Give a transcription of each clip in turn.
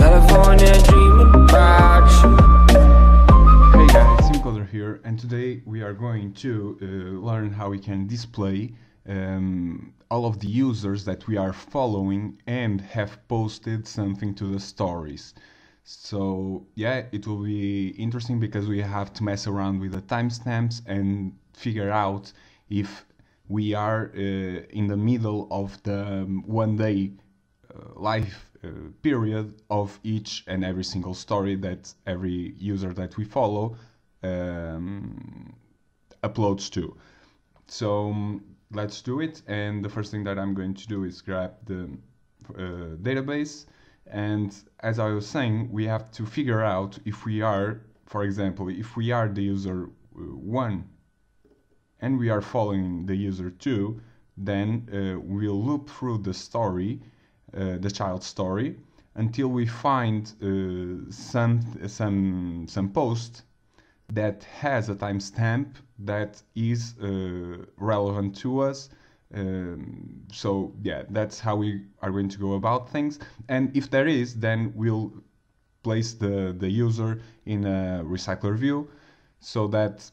California dreaming about you. Hey guys, SimCoder here, and today we are going to learn how we can display all of the users that we are following and have posted something to the stories. So yeah, it will be interesting because we have to mess around with the timestamps and figure out if we are in the middle of the 1 day life period of each and every single story that every user that we follow uploads to. So let's do it, and the first thing that I'm going to do is grab the database, and as I was saying, we have to figure out if we are, for example, if we are the user 1 and we are following the user 2, then we'll loop through the story, the child story, until we find some post that has a timestamp that is relevant to us. So yeah, that's how we are going to go about things. And if there is, then we'll place the user in a recycler view so that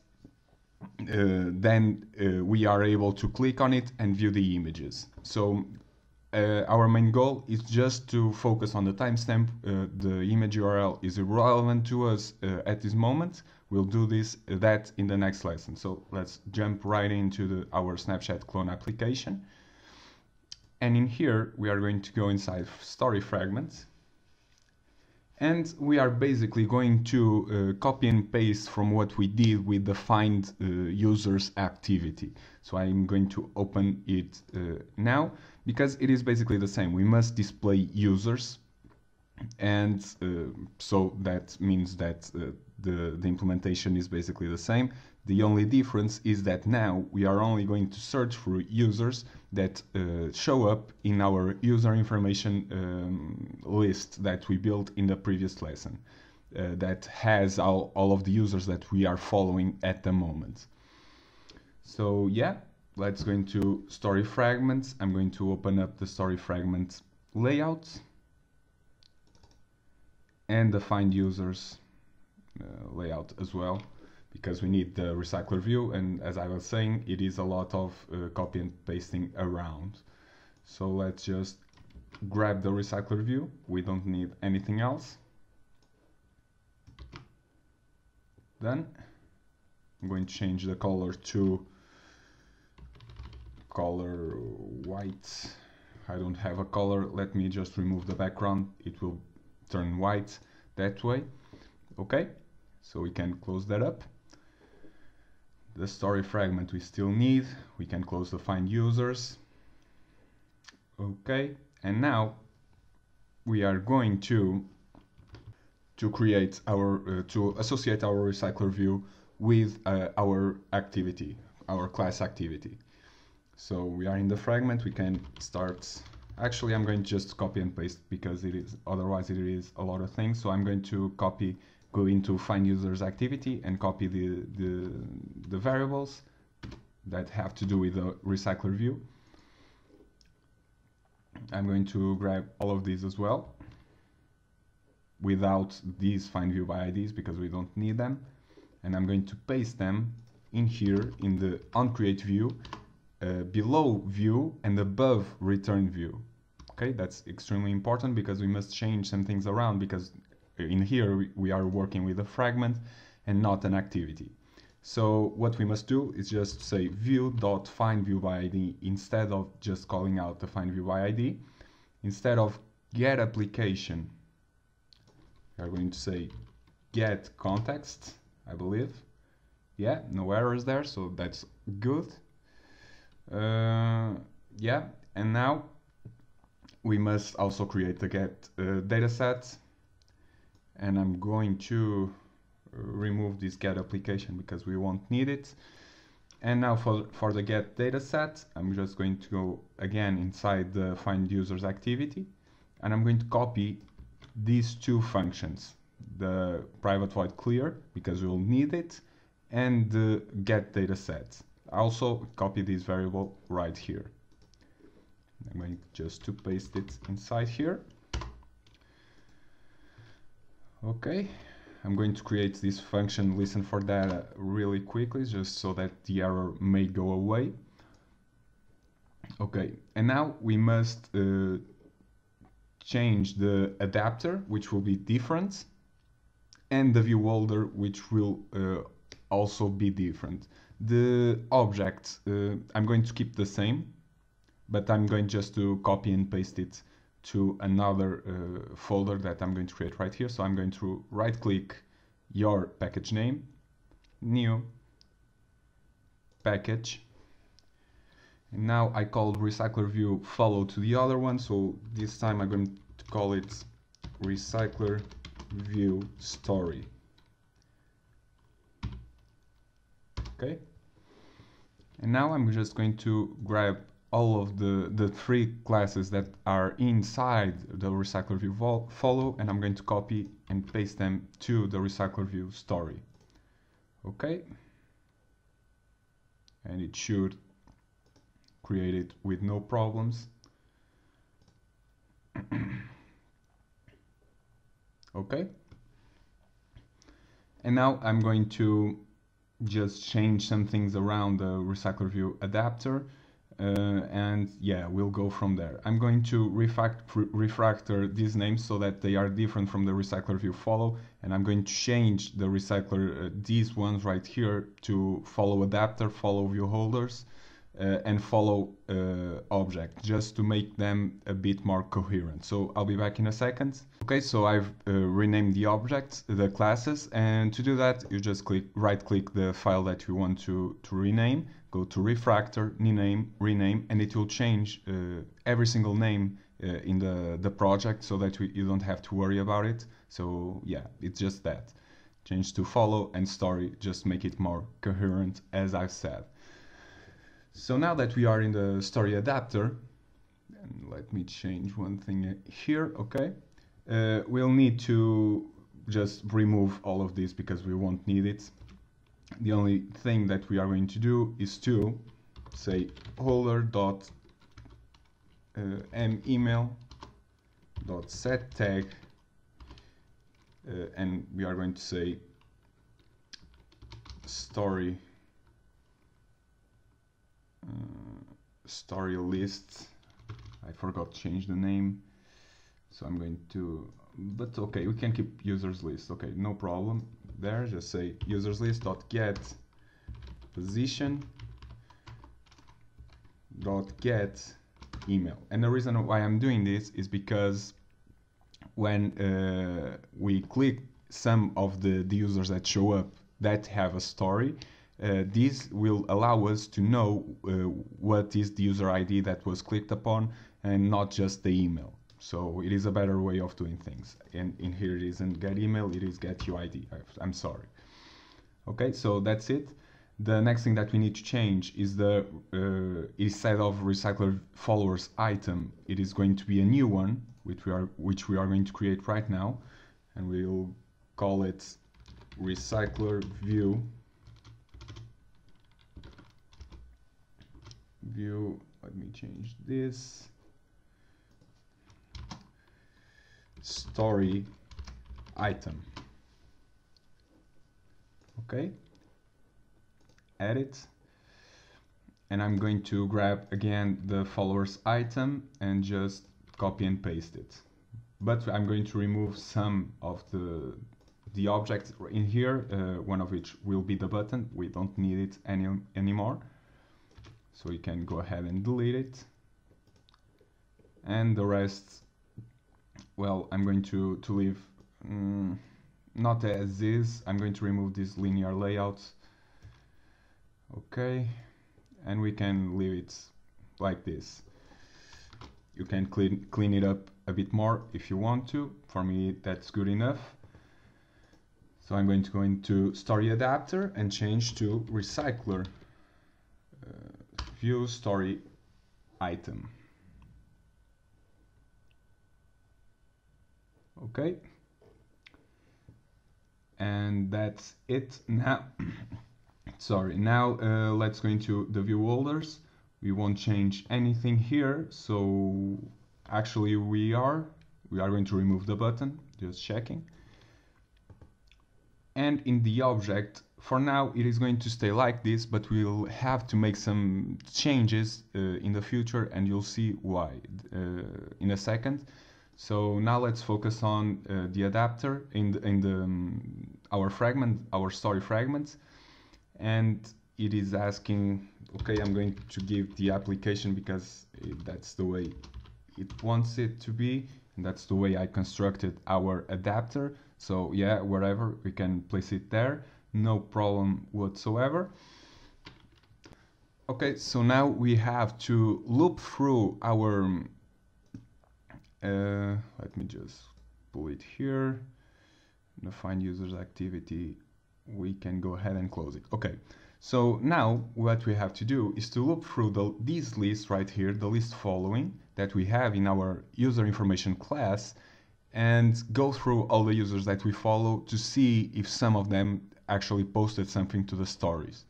then we are able to click on it and view the images. So our main goal is just to focus on the timestamp. The image URL is irrelevant to us at this moment. We'll do that in the next lesson. So let's jump right into our Snapchat clone application. And in here, we are going to go inside story fragments. And we are basically going to copy and paste from what we did with the find users activity. So I'm going to open it now because it is basically the same. We must display users, and so that means that the implementation is basically the same. The only difference is that now we are only going to search for users that show up in our user information list that we built in the previous lesson, that has all of the users that we are following at the moment. So yeah, let's go into story fragments. I'm going to open up the story fragment layout and the find users layout as well, because we need the recycler view, and as I was saying, it is a lot of copy and pasting around. So let's just grab the recycler view. We don't need anything else. Then I'm going to change the color to color white. I don't have a color. Let me just remove the background. It will turn white that way. Okay, so we can close that up. The story fragment we still need. We can close the find users. Okay, and now we are going to create our to associate our recycler view with our activity, our class activity. So we are in the fragment. We can start. Actually, I'm going to just copy and paste because otherwise it is a lot of things. So I'm going to go into find users activity and copy the variables that have to do with the recycler view. I'm going to grab all of these as well without these find view by IDs because we don't need them. And I'm going to paste them in here in the onCreate view, below view and above return view. Okay, that's extremely important because we must change some things around, because in here we are working with a fragment and not an activity. So what we must do is just say view.findViewById instead of just calling out the findViewById. Instead of get application, we are going to say get context, I believe. Yeah, no errors there, so that's good. Yeah, and now we must also create the get dataset, and I'm going to remove this get application because we won't need it. And now for the get dataset, I'm just going to go again inside the find users activity, and I'm going to copy these two functions, the private void clear because we'll need it, and the get dataset. I also copy this variable right here. I'm going just to paste it inside here. Okay, I'm going to create this function listen for data really quickly, just so that the error may go away. Okay, and now we must change the adapter, which will be different, and the view holder, which will also be different. The object, I'm going to keep the same, but I'm going just to copy and paste it to another folder that I'm going to create right here. So I'm going to right click your package name, new package, and now I called RecyclerView follow to the other one, so this time I'm going to call it RecyclerView story. Okay, and now I'm just going to grab all of the three classes that are inside the RecyclerView follow, and I'm going to copy and paste them to the RecyclerView story. Okay, and it should create it with no problems. Okay, and now I'm going to just change some things around the RecyclerView adapter, and yeah, we'll go from there. I'm going to refactor these names so that they are different from the RecyclerView follow, and I'm going to change the these ones right here to follow adapter, follow view holders, and follow object, just to make them a bit more coherent. So I'll be back in a second. Okay, so I've renamed the objects, the classes, and to do that you just right click the file that you want to rename, go to refactor, rename, and it will change every single name in the project, so that you don't have to worry about it. So yeah, it's just that. Change to follow and story, just make it more coherent, as I've said. So now that we are in the story adapter, and let me change one thing here, okay? We'll need to just remove all of this because we won't need it. The only thing that we are going to do is to say holder.memail.setTag, and we are going to say story list. I forgot to change the name, so I'm going to, but okay, we can keep users list. Okay, no problem there. Just say users list dot get position dot get email. And the reason why I'm doing this is because when we click some of the users that show up that have a story, this will allow us to know what is the user ID that was clicked upon, and not just the email. So it is a better way of doing things. And in here it isn't get email, it is get UID. I'm sorry. Okay, so that's it. The next thing that we need to change is the instead of recycler followers item, it is going to be a new one, which we are going to create right now, and we'll call it RecyclerView. Let me change this. Story item. Okay. Edit. And I'm going to grab again the followers item and just copy and paste it. But I'm going to remove some of the objects in here, one of which will be the button. We don't need it anymore. So you can go ahead and delete it. And the rest, well, I'm going to leave not as is. I'm going to remove this linear layout. Okay, and we can leave it like this. You can clean it up a bit more if you want to. For me, that's good enough. So I'm going to go into story adapter and change to recycler view story item. Okay, and that's it. Now sorry, now let's go into the view holders. We won't change anything here, so actually we are going to remove the button, just checking. And in the object, for now it is going to stay like this, but we'll have to make some changes in the future, and you'll see why in a second. So now let's focus on the adapter in our story fragment, and it is asking, okay, I'm going to give the application because that's the way it wants it to be, and that's the way I constructed our adapter. So yeah, wherever we can place it there, no problem whatsoever. Okay, so now we have to loop through our let me just pull it here. Define users activity. We can go ahead and close it. Okay, so now what we have to do is to loop through this list right here, the list following that we have in our user information class, and go through all the users that we follow to see if some of them actually posted something to the stories.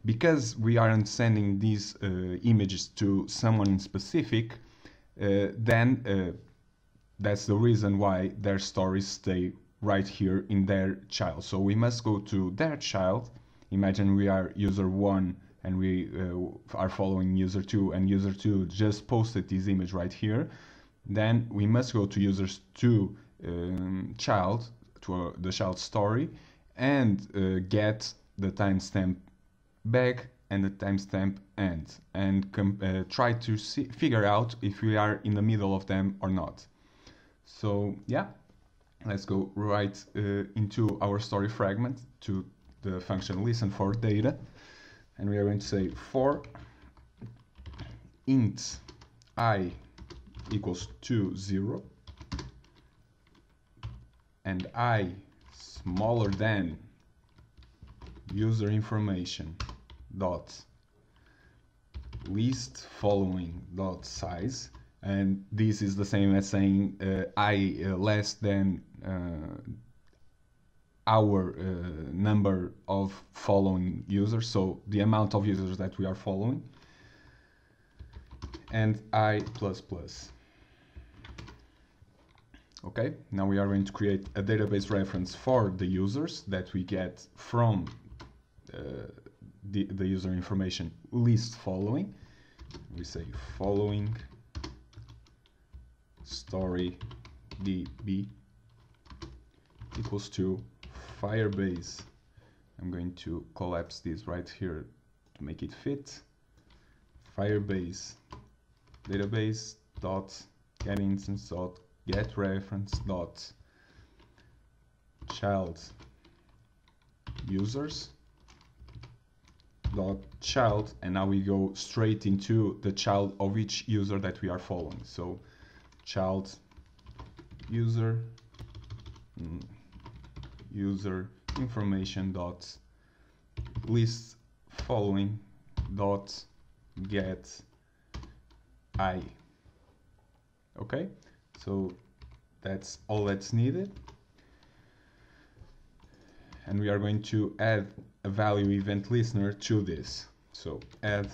Because we aren't sending these images to someone in specific, then that's the reason why their stories stay right here in their child. So we must go to their child. Imagine we are user 1 and we are following user 2, and user 2 just posted this image right here. Then we must go to users 2 child, to the child story, and get the timestamp back and the timestamp end, and try to figure out if we are in the middle of them or not. So yeah, let's go right into our story fragment, to the function listen for data, and we are going to say for int I equals to 0 and I smaller than user information dot list following dot size, and this is the same as saying I less than our number of following users, so the amount of users that we are following, and I plus plus. Okay, now we are going to create a database reference for the users that we get from the user information list following. We say following story db equals to Firebase. I'm going to collapse this right here to make it fit. Firebase database dot get instance dot get reference dot child users dot child, and now we go straight into the child of each user that we are following. So child user user information dot list following dot get I. Okay, so that's all that's needed, and we are going to add a value event listener to this. So add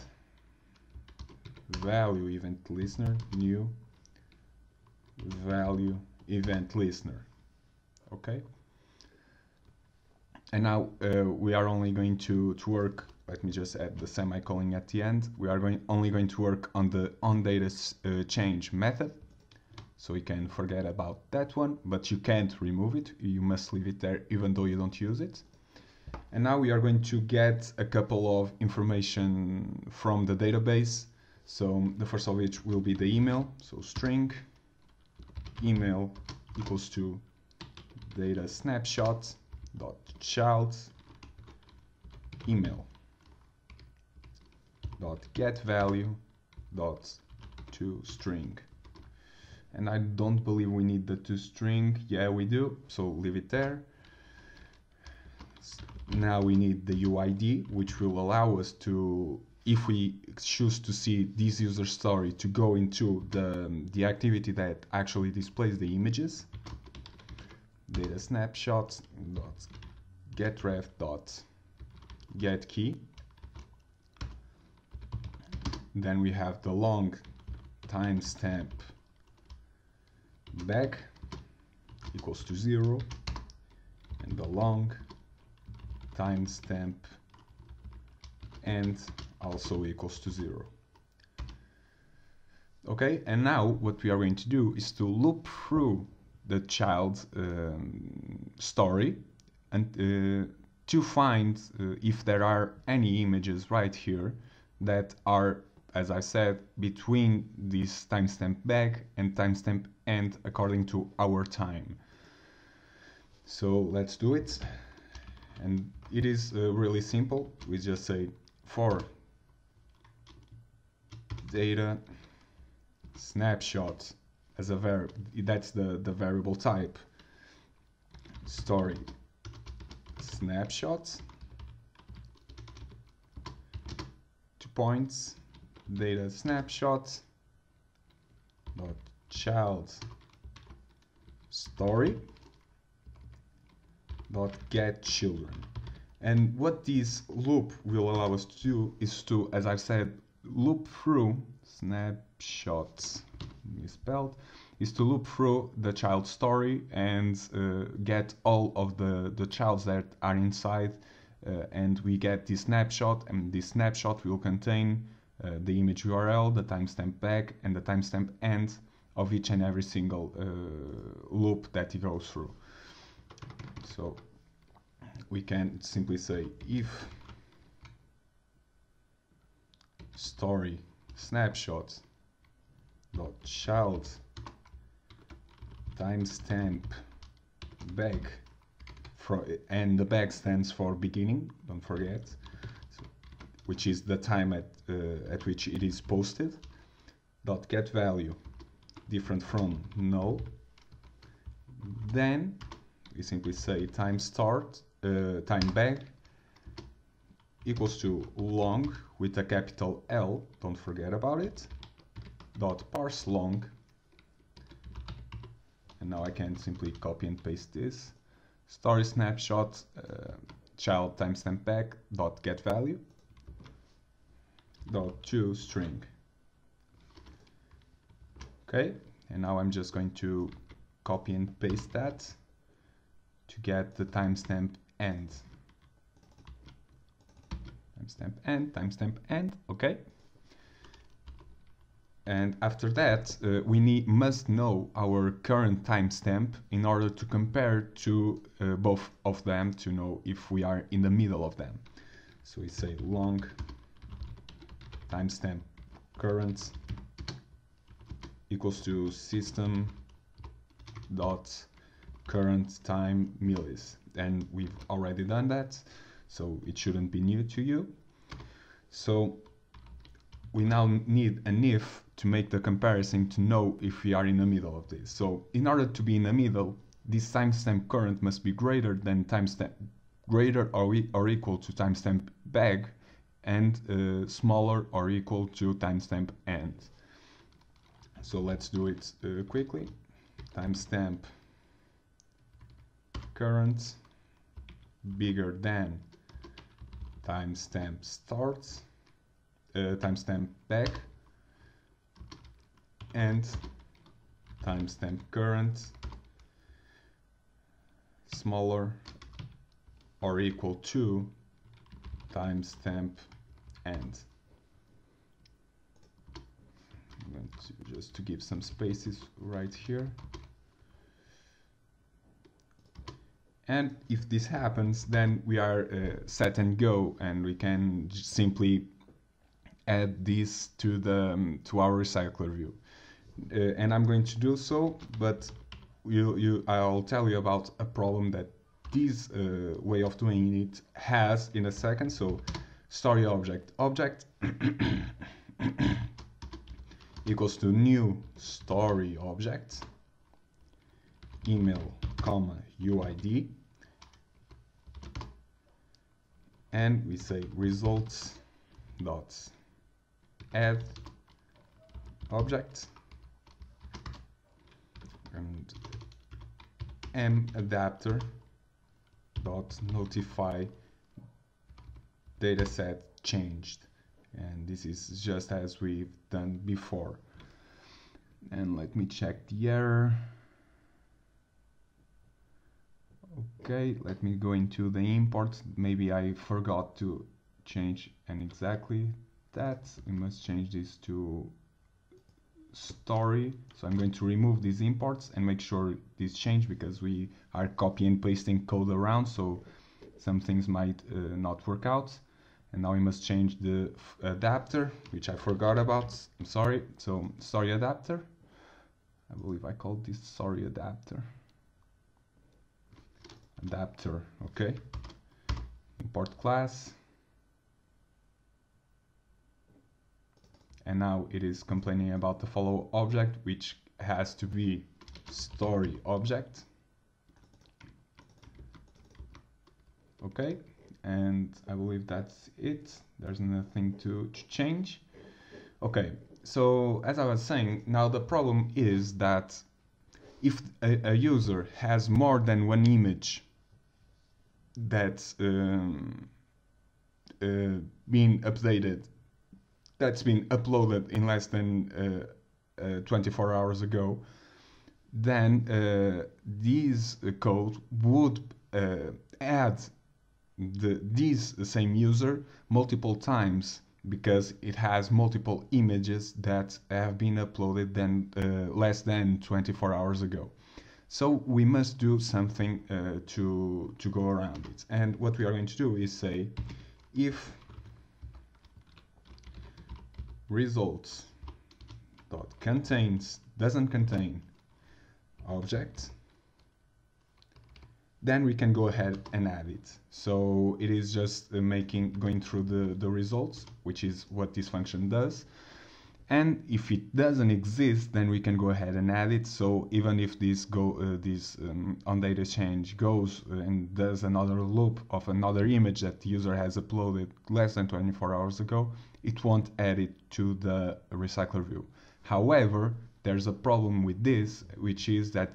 value event listener, new value event listener. Okay, and now we are only going to work, let me just add the semicolon at the end, we are only going to work on the onData change method. So you can forget about that one, but you can't remove it. You must leave it there even though you don't use it. And now we are going to get a couple of information from the database. So the first of which will be the email. So string email equals to data snapshot dot child email dot get value dot to string. And I don't believe we need the toString. Yeah, we do, so leave it there. Now we need the UID, which will allow us to, if we choose to see this user story, to go into the activity that actually displays the images. Data snapshots dot getref dot get key. Then we have the long timestamp back equals to 0, and the long timestamp end also equals to 0. Okay, and now what we are going to do is to loop through the child story and to find if there are any images right here that are, as I said, between this timestamp bag and timestamp end according to our time. So let's do it, and it is really simple. We just say for data snapshot as a that's the variable type, story snapshot, 2 points, data snapshot dot child story dot get children. And what this loop will allow us to do is to, as I've said, loop through snapshots misspelled, is to loop through the child story and get all of the childs that are inside, and we get this snapshot, and this snapshot will contain the image URL, the timestamp bag, and the timestamp end of each and every single loop that it goes through. So we can simply say if story snapshot dot child timestamp bag, and the bag stands for beginning, don't forget, which is the time at which it is posted, dot get value different from null. Then we simply say time bag equals to long with a capital L, don't forget about it, dot parse long. And now I can simply copy and paste this. Story snapshot child timestamp bag dot get value dot to string. Okay, and now I'm just going to copy and paste that to get the timestamp end. Timestamp end, okay. And after that, we must know our current timestamp in order to compare to both of them to know if we are in the middle of them. So we say long timestamp current equals to system dot current time millis, and we've already done that, so it shouldn't be new to you. So we now need an if to make the comparison to know if we are in the middle of this. So in order to be in the middle, this timestamp current must be greater than greater or equal to timestamp bag, and smaller or equal to timestamp end. So let's do it quickly. Timestamp current bigger than timestamp starts, timestamp bag, and timestamp current smaller or equal to timestamp end. I'm going to just to give some spaces right here. And if this happens, then we are set and go, and we can simply add this to our recycler view. And I'm going to do so, but I'll tell you about a problem that this way of doing it has in a second. So story object equals to new story object, email, comma, UID, and we say results dot add object and adapter dot notify dataset changed, and this is just as we've done before. And let me check the error. Okay, let me go into the import. Maybe I forgot to change, and exactly that. We must change this to story. So I'm going to remove these imports and make sure this change, because we are copy and pasting code around, so some things might not work out. And now we must change the adapter, which I forgot about. I'm sorry. So story adapter. I believe I called this story adapter. Adapter, okay. Import class. And now it is complaining about the follow object, which has to be story object. Okay, and I believe that's it. There's nothing to change. Okay, so as I was saying, now the problem is that if a user has more than one image that's been updated, that's been uploaded in less than 24 hours ago, then this code would add this same user multiple times, because it has multiple images that have been uploaded less than 24 hours ago. So we must do something to go around it. And what we are going to do is say if results dot contains doesn't contain object, then we can go ahead and add it. So it is just going through the results, which is what this function does. And if it doesn't exist, then we can go ahead and add it. So even if this onDataChange goes and does another loop of another image that the user has uploaded less than 24 hours ago, it won't add it to the RecyclerView. However, there's a problem with this, which is that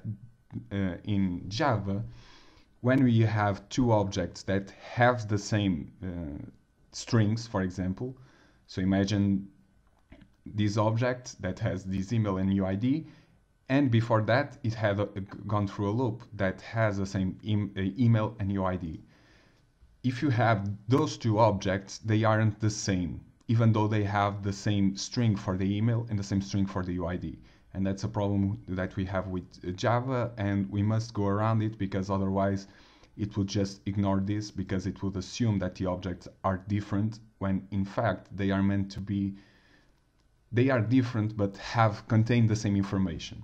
in Java, when we have two objects that have the same strings, for example, so imagine this object that has this email and UID, and before that it had gone through a loop that has the same email and UID. If you have those two objects, they aren't the same, even though they have the same string for the email and the same string for the UID. And that's a problem that we have with Java, and we must go around it, because otherwise it would just ignore this, because it would assume that the objects are different, when in fact they are meant to be, they are different but contain the same information.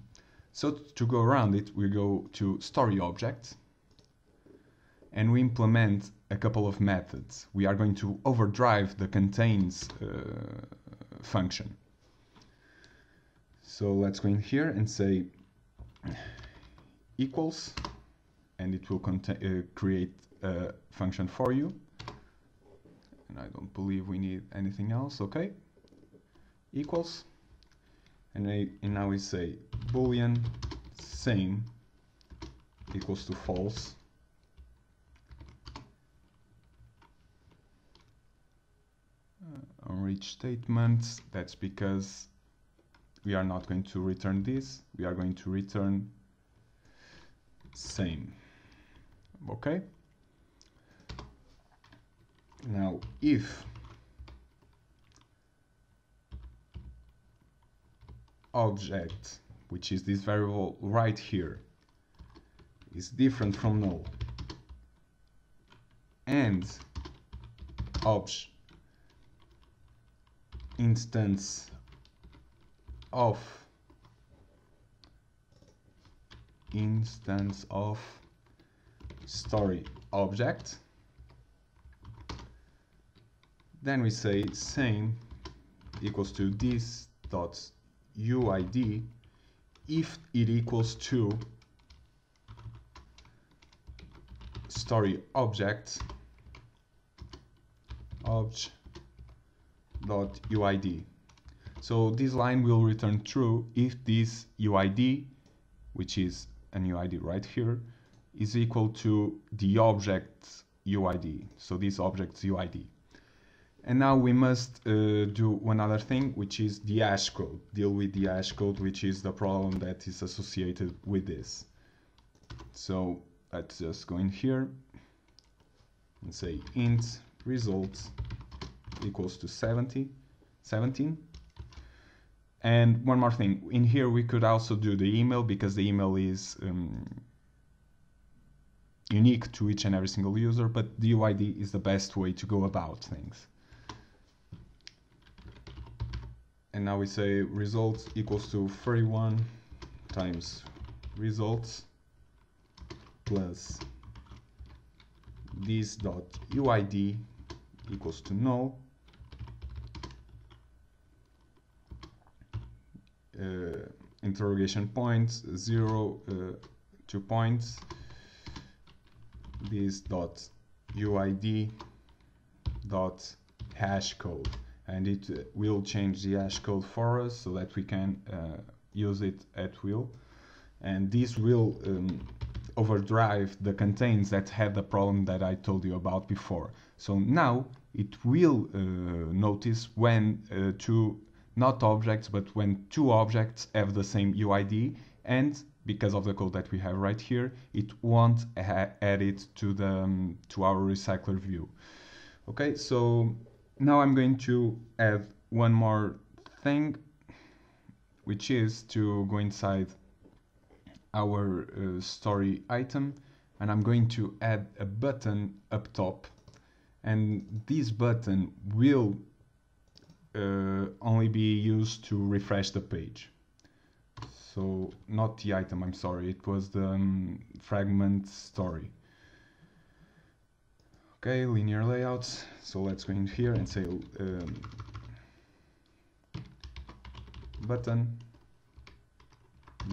So to go around it, we go to story object, and we implement a couple of methods. We are going to overdrive the contains function. So let's go in here and say equals, and it will create a function for you. And I don't believe we need anything else. Okay, equals, and now we say boolean same equals to false. On reach statements, that's because we are not going to return this, we are going to return same. Okay, now if object, which is this variable right here, is different from null, and obj instance of story object, then we say same equals to this dot UID if it equals to story object obj dot UID. So this line will return true if this UID, which is an UID right here, is equal to the object's UID. So this object's UID. And now we must do one other thing, which is the hash code. Deal with the hash code, which is the problem that is associated with this. So let's just go in here and say int results equals to 17. And one more thing, in here we could also do the email, because the email is unique to each and every single user, but the UID is the best way to go about things. And now we say results equals to 31 times results plus this dot UID equals to null, interrogation points 0 2 points, this dot UID dot hash code, and it will change the hash code for us so that we can use it at will, and this will overdrive the contains that had the problem that I told you about before. So now it will notice when two, not objects, but when two objects have the same UID, and because of the code that we have right here, it won't add it to the to our recycler view. Okay, so now I'm going to add one more thing, which is to go inside our story item, and I'm going to add a button up top, and this button will only be used to refresh the page. So not the item, I'm sorry, it was the fragment story. Okay, linear layouts. So let's go in here and say button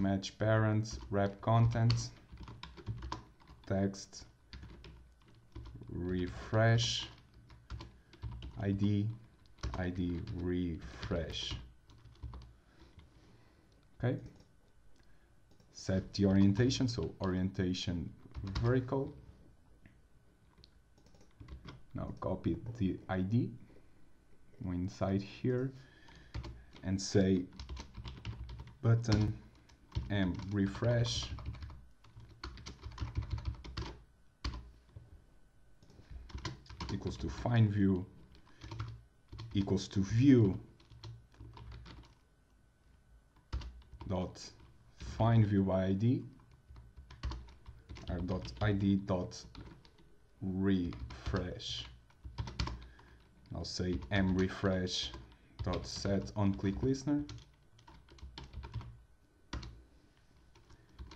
match parents wrap content text refresh ID refresh. Okay, set the orientation, so orientation vertical. Now copy the ID, go inside here and say button m refresh equals to find view equals to view dot find view by ID dot ID dot refresh. I'll say m refresh dot set on click listener,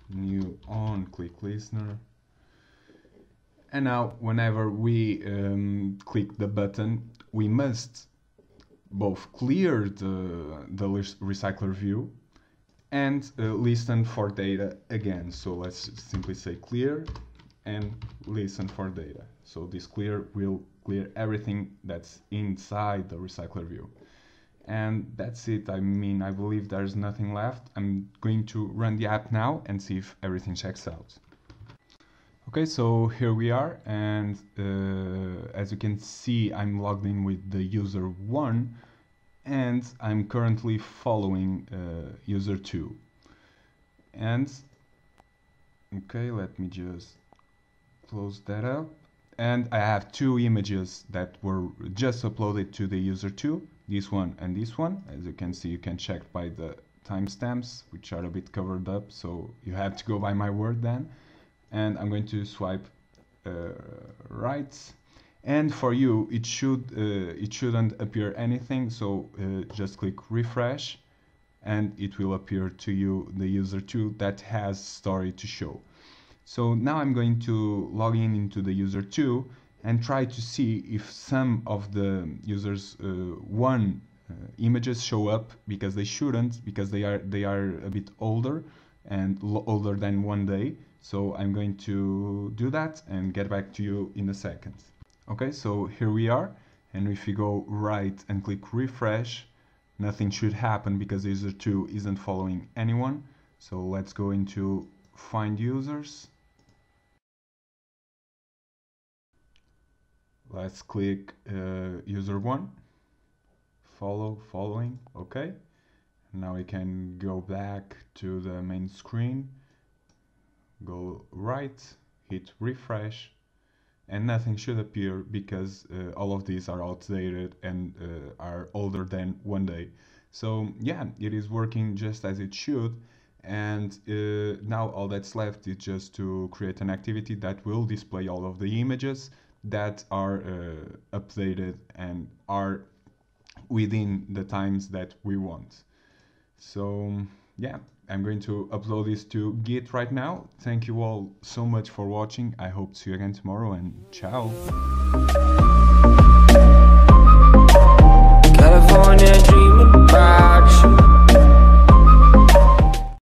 new on click listener, and now whenever we click the button, we must both clear the recycler view and listen for data again. So let's simply say clear and listen for data. So this clear will clear everything that's inside the recycler view. And that's it. I mean, I believe there's nothing left. I'm going to run the app now and see if everything checks out. Okay, so here we are, and as you can see, I'm logged in with the user 1, and I'm currently following user 2. And okay, let me just close that up. And I have two images that were just uploaded to the user 2, this one and this one. As you can see, you can check by the timestamps, which are a bit covered up, so you have to go by my word then. And I'm going to swipe right, and for you it shouldn't appear anything, so just click refresh and it will appear to you the user 2 that has story to show. So now I'm going to log in into the user 2 and try to see if some of the users 1 images show up, because they shouldn't, because they are a bit older and older than 1 day. So I'm going to do that and get back to you in a second. Okay, so here we are, and if you go right and click refresh, nothing should happen because user 2 isn't following anyone. So let's go into find users. Let's click user 1, following, okay. Now we can go back to the main screen. Go right, hit refresh, and nothing should appear because all of these are outdated and are older than 1 day. So yeah, it is working just as it should. And now all that's left is just to create an activity that will display all of the images that are updated and are within the times that we want. So yeah, I'm going to upload this to Git right now. Thank you all so much for watching. I hope to see you again tomorrow, and ciao.